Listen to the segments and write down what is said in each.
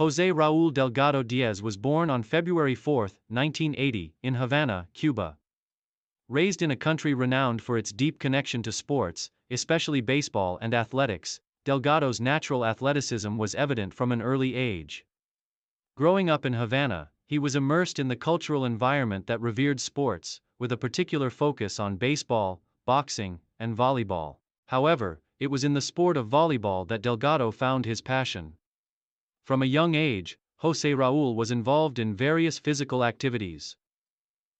José Raúl Delgado Diez was born on February 4, 1980, in Havana, Cuba. Raised in a country renowned for its deep connection to sports, especially baseball and athletics, Delgado's natural athleticism was evident from an early age. Growing up in Havana, he was immersed in the cultural environment that revered sports, with a particular focus on baseball, boxing, and volleyball. However, it was in the sport of volleyball that Delgado found his passion. From a young age, José Raúl was involved in various physical activities.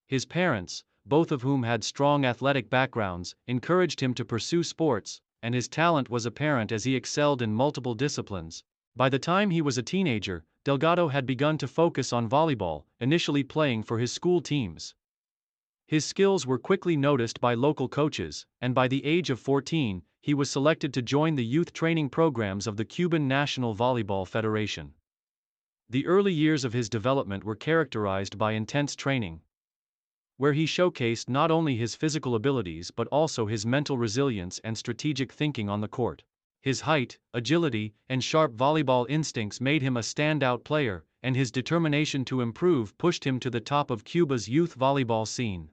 His parents, both of whom had strong athletic backgrounds, encouraged him to pursue sports, and his talent was apparent as he excelled in multiple disciplines. By the time he was a teenager, Delgado had begun to focus on volleyball, initially playing for his school teams. His skills were quickly noticed by local coaches, and by the age of 14, he was selected to join the youth training programs of the Cuban National Volleyball Federation. The early years of his development were characterized by intense training, where he showcased not only his physical abilities but also his mental resilience and strategic thinking on the court. His height, agility, and sharp volleyball instincts made him a standout player, and his determination to improve pushed him to the top of Cuba's youth volleyball scene.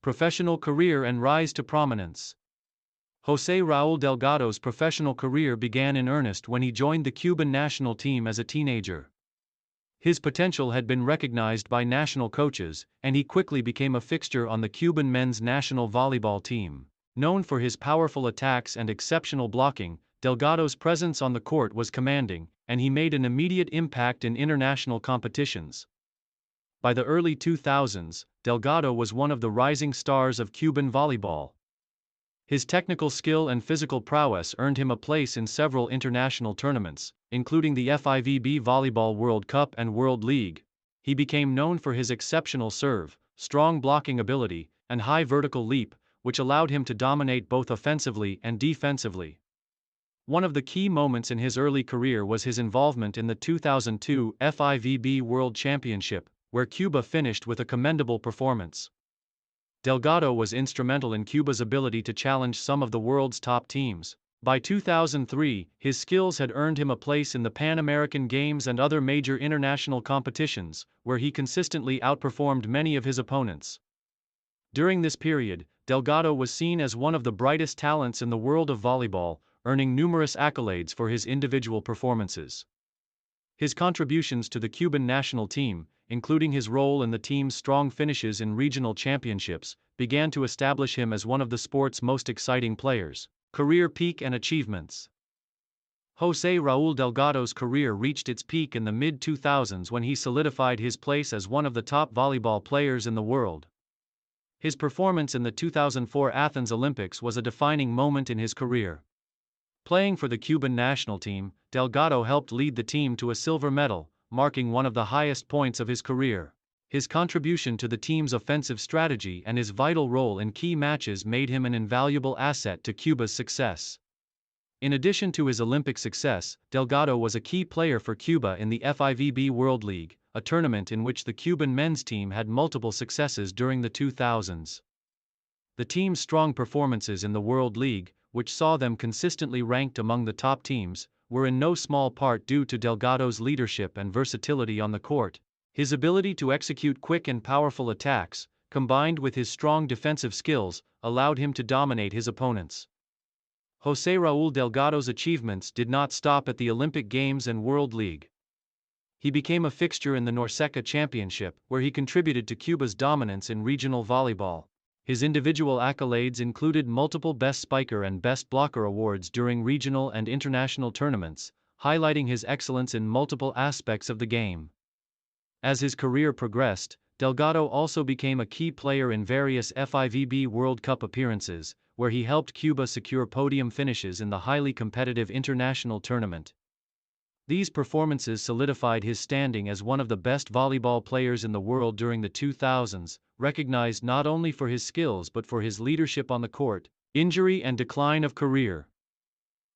Professional career and rise to prominence. José Raúl Delgado's professional career began in earnest when he joined the Cuban national team as a teenager. His potential had been recognized by national coaches, and he quickly became a fixture on the Cuban men's national volleyball team. Known for his powerful attacks and exceptional blocking, Delgado's presence on the court was commanding, and he made an immediate impact in international competitions. By the early 2000s, Delgado was one of the rising stars of Cuban volleyball. His technical skill and physical prowess earned him a place in several international tournaments, including the FIVB Volleyball World Cup and World League. He became known for his exceptional serve, strong blocking ability, and high vertical leap, which allowed him to dominate both offensively and defensively. One of the key moments in his early career was his involvement in the 2002 FIVB World Championship, where Cuba finished with a commendable performance. Delgado was instrumental in Cuba's ability to challenge some of the world's top teams. By 2003, his skills had earned him a place in the Pan American Games and other major international competitions, where he consistently outperformed many of his opponents. During this period, Delgado was seen as one of the brightest talents in the world of volleyball, earning numerous accolades for his individual performances. His contributions to the Cuban national team, including his role in the team's strong finishes in regional championships, began to establish him as one of the sport's most exciting players. Career peak and achievements. José Raúl Delgado's career reached its peak in the mid-2000s when he solidified his place as one of the top volleyball players in the world. His performance in the 2004 Athens Olympics was a defining moment in his career. Playing for the Cuban national team, Delgado helped lead the team to a silver medal, marking one of the highest points of his career. His contribution to the team's offensive strategy and his vital role in key matches made him an invaluable asset to Cuba's success. In addition to his Olympic success, Delgado was a key player for Cuba in the FIVB World League, a tournament in which the Cuban men's team had multiple successes during the 2000s. The team's strong performances in the World League, which saw them consistently ranked among the top teams, were in no small part due to Delgado's leadership and versatility on the court. His ability to execute quick and powerful attacks, combined with his strong defensive skills, allowed him to dominate his opponents. José Raúl Delgado's achievements did not stop at the Olympic Games and World League. He became a fixture in the Norseca Championship, where he contributed to Cuba's dominance in regional volleyball. His individual accolades included multiple Best Spiker and Best Blocker awards during regional and international tournaments, highlighting his excellence in multiple aspects of the game. As his career progressed, Delgado also became a key player in various FIVB World Cup appearances, where he helped Cuba secure podium finishes in the highly competitive international tournament. These performances solidified his standing as one of the best volleyball players in the world during the 2000s, recognized not only for his skills but for his leadership on the court. Injury and decline of career.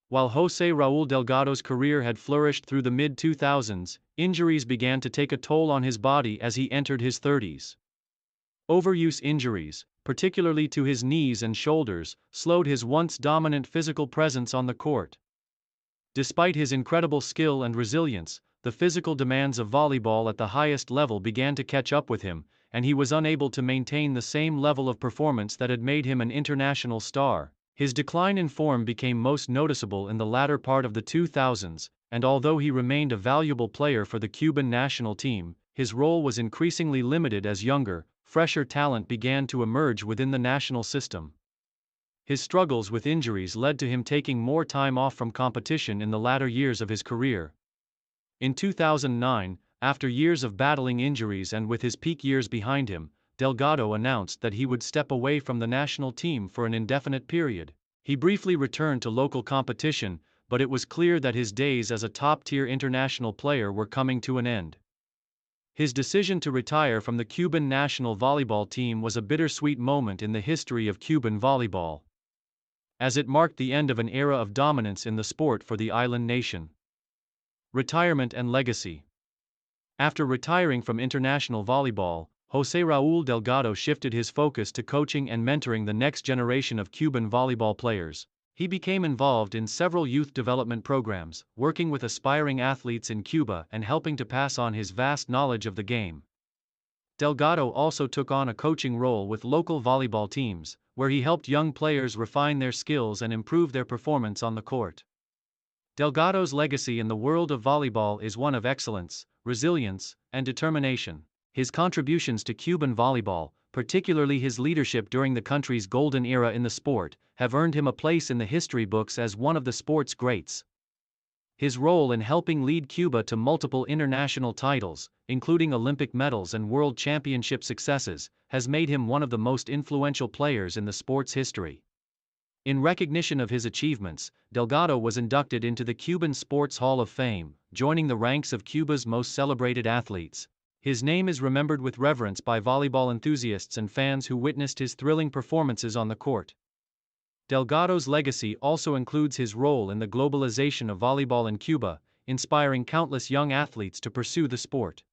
While José Raúl Delgado's career had flourished through the mid-2000s, injuries began to take a toll on his body as he entered his 30s. Overuse injuries, particularly to his knees and shoulders, slowed his once dominant physical presence on the court. Despite his incredible skill and resilience, the physical demands of volleyball at the highest level began to catch up with him, and he was unable to maintain the same level of performance that had made him an international star. His decline in form became most noticeable in the latter part of the 2000s, and although he remained a valuable player for the Cuban national team, his role was increasingly limited as younger, fresher talent began to emerge within the national system. His struggles with injuries led to him taking more time off from competition in the latter years of his career. In 2009, after years of battling injuries and with his peak years behind him, Delgado announced that he would step away from the national team for an indefinite period. He briefly returned to local competition, but it was clear that his days as a top-tier international player were coming to an end. His decision to retire from the Cuban national volleyball team was a bittersweet moment in the history of Cuban volleyball, as it marked the end of an era of dominance in the sport for the island nation. Retirement and legacy. After retiring from international volleyball, José Raúl Delgado shifted his focus to coaching and mentoring the next generation of Cuban volleyball players. He became involved in several youth development programs, working with aspiring athletes in Cuba and helping to pass on his vast knowledge of the game. Delgado also took on a coaching role with local volleyball teams, where he helped young players refine their skills and improve their performance on the court. Delgado's legacy in the world of volleyball is one of excellence, resilience, and determination. His contributions to Cuban volleyball, particularly his leadership during the country's golden era in the sport, have earned him a place in the history books as one of the sport's greats. His role in helping lead Cuba to multiple international titles, including Olympic medals and World Championship successes, has made him one of the most influential players in the sport's history. In recognition of his achievements, Delgado was inducted into the Cuban Sports Hall of Fame, joining the ranks of Cuba's most celebrated athletes. His name is remembered with reverence by volleyball enthusiasts and fans who witnessed his thrilling performances on the court. Delgado's legacy also includes his role in the globalization of volleyball in Cuba, inspiring countless young athletes to pursue the sport.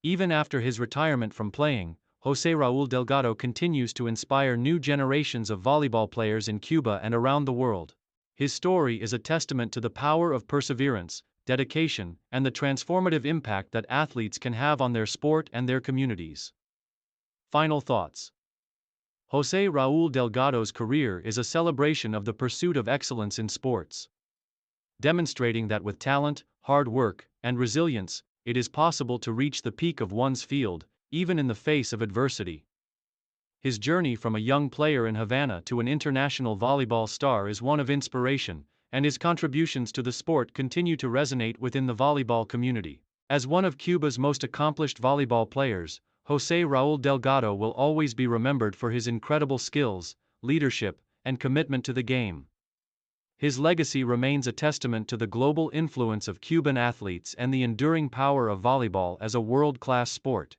Even after his retirement from playing, José Raúl Delgado continues to inspire new generations of volleyball players in Cuba and around the world. His story is a testament to the power of perseverance, dedication, and the transformative impact that athletes can have on their sport and their communities. Final thoughts. José Raúl Delgado's career is a celebration of the pursuit of excellence in sports, demonstrating that with talent, hard work, and resilience, it is possible to reach the peak of one's field, even in the face of adversity. His journey from a young player in Havana to an international volleyball star is one of inspiration, and his contributions to the sport continue to resonate within the volleyball community. As one of Cuba's most accomplished volleyball players, José Raúl Delgado will always be remembered for his incredible skills, leadership, and commitment to the game. His legacy remains a testament to the global influence of Cuban athletes and the enduring power of volleyball as a world-class sport.